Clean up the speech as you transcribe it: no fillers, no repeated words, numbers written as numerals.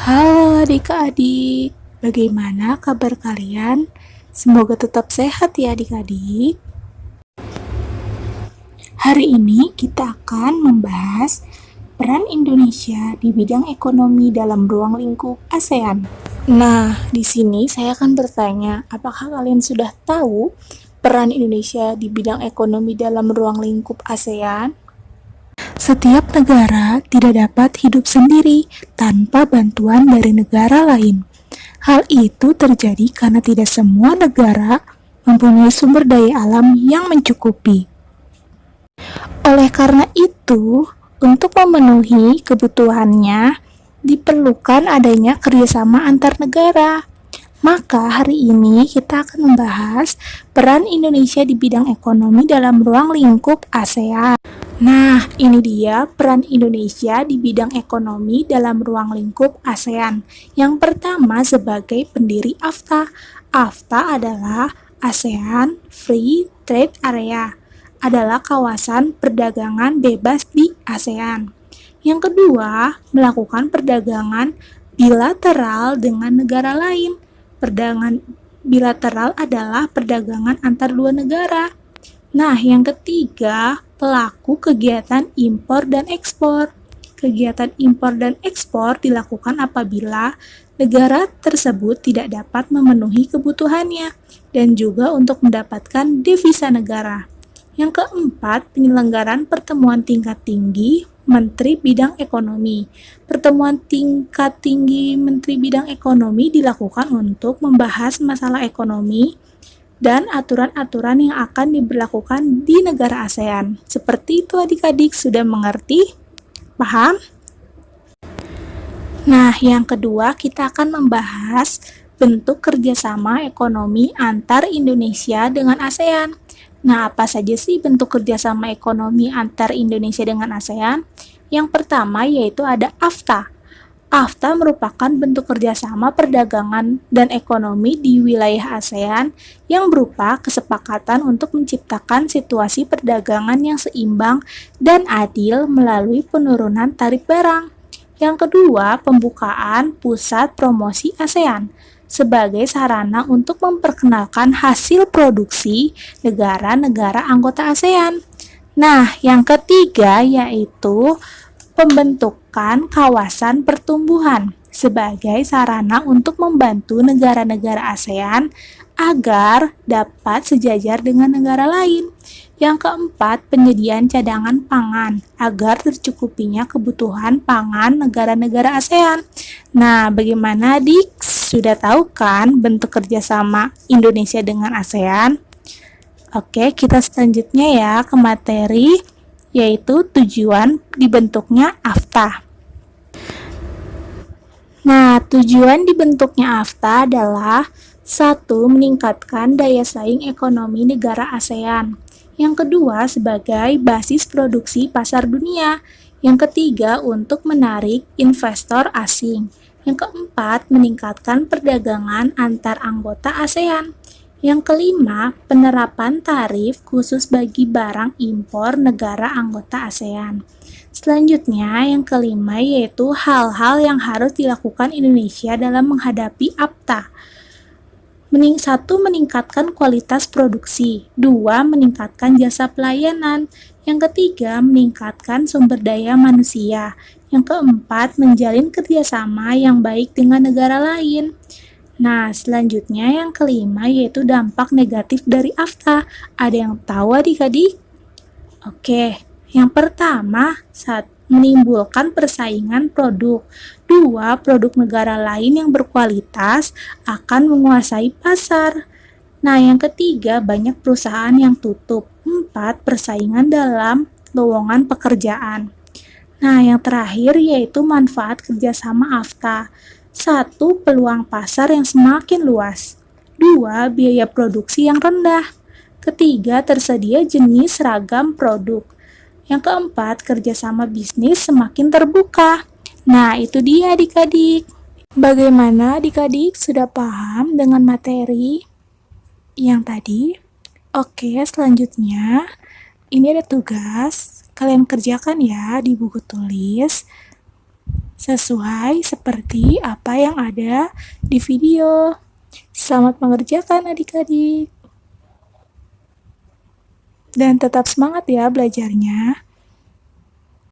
Halo adik-adik, bagaimana kabar kalian? Semoga tetap sehat ya adik-adik. Hari ini kita akan membahas peran Indonesia di bidang ekonomi dalam ruang lingkup ASEAN. Nah, di sini saya akan bertanya, apakah kalian sudah tahu peran Indonesia di bidang ekonomi dalam ruang lingkup ASEAN? Setiap negara tidak dapat hidup sendiri tanpa bantuan dari negara lain. Hal itu terjadi karena tidak semua negara mempunyai sumber daya alam yang mencukupi. Oleh karena itu, untuk memenuhi kebutuhannya, diperlukan adanya kerjasama antar negara. Maka hari ini kita akan membahas peran Indonesia di bidang ekonomi dalam ruang lingkup ASEAN. Nah, ini dia peran Indonesia di bidang ekonomi dalam ruang lingkup ASEAN. Yang pertama sebagai pendiri AFTA. AFTA adalah ASEAN Free Trade Area, adalah kawasan perdagangan bebas di ASEAN. Yang kedua, melakukan perdagangan bilateral dengan negara lain. Perdagangan bilateral adalah perdagangan antar dua negara. Nah, yang ketiga, pelaku kegiatan impor dan ekspor. Kegiatan impor dan ekspor dilakukan apabila negara tersebut tidak dapat memenuhi kebutuhannya dan juga untuk mendapatkan devisa negara. Yang keempat, penyelenggaraan pertemuan tingkat tinggi Menteri Bidang Ekonomi. Pertemuan tingkat tinggi Menteri Bidang Ekonomi dilakukan untuk membahas masalah ekonomi dan aturan-aturan yang akan diberlakukan di negara ASEAN. Seperti itu adik-adik, sudah mengerti? Paham? Nah, yang kedua kita akan membahas bentuk kerjasama ekonomi antar Indonesia dengan ASEAN. Nah, apa saja sih bentuk kerjasama ekonomi antar Indonesia dengan ASEAN? Yang pertama yaitu ada AFTA. AFTA merupakan bentuk kerjasama perdagangan dan ekonomi di wilayah ASEAN yang berupa kesepakatan untuk menciptakan situasi perdagangan yang seimbang dan adil melalui penurunan tarif barang. Yang kedua, pembukaan pusat promosi ASEAN sebagai sarana untuk memperkenalkan hasil produksi negara-negara anggota ASEAN. Nah, yang ketiga yaitu pembentukan kawasan pertumbuhan sebagai sarana untuk membantu negara-negara ASEAN agar dapat sejajar dengan negara lain. Yang keempat, penyediaan cadangan pangan agar tercukupinya kebutuhan pangan negara-negara ASEAN. Nah, bagaimana Dik? Sudah tahu kan bentuk kerjasama Indonesia dengan ASEAN? Oke, kita selanjutnya ya ke materi, yaitu tujuan dibentuknya AFTA. Nah, tujuan dibentuknya AFTA adalah satu, meningkatkan daya saing ekonomi negara ASEAN. Yang kedua, sebagai basis produksi pasar dunia. Yang ketiga, untuk menarik investor asing. Yang keempat, meningkatkan perdagangan antar anggota ASEAN. Yang kelima, penerapan tarif khusus bagi barang impor negara anggota ASEAN. Selanjutnya, yang kelima yaitu hal-hal yang harus dilakukan Indonesia dalam menghadapi AFTA. Satu, meningkatkan kualitas produksi. Dua, meningkatkan jasa pelayanan. Yang ketiga, meningkatkan sumber daya manusia. Yang keempat, menjalin kerjasama yang baik dengan negara lain. Nah, selanjutnya yang kelima yaitu dampak negatif dari AFTA. Ada yang tahu adik-adik? Oke, yang pertama, menimbulkan persaingan produk. Dua, produk negara lain yang berkualitas akan menguasai pasar. Nah, yang ketiga, banyak perusahaan yang tutup. Empat, persaingan dalam lowongan pekerjaan. Nah, yang terakhir yaitu manfaat kerjasama AFTA. Satu, peluang pasar yang semakin luas. Dua, biaya produksi yang rendah. Ketiga, tersedia jenis ragam produk. Yang keempat, kerjasama bisnis semakin terbuka. Nah, itu dia adik-adik. Bagaimana adik-adik sudah paham dengan materi yang tadi? Oke, selanjutnya ini ada tugas. Kalian kerjakan ya di buku tulis. sesuai seperti apa yang ada di video. Selamat mengerjakan adik-adik. Dan tetap semangat ya belajarnya.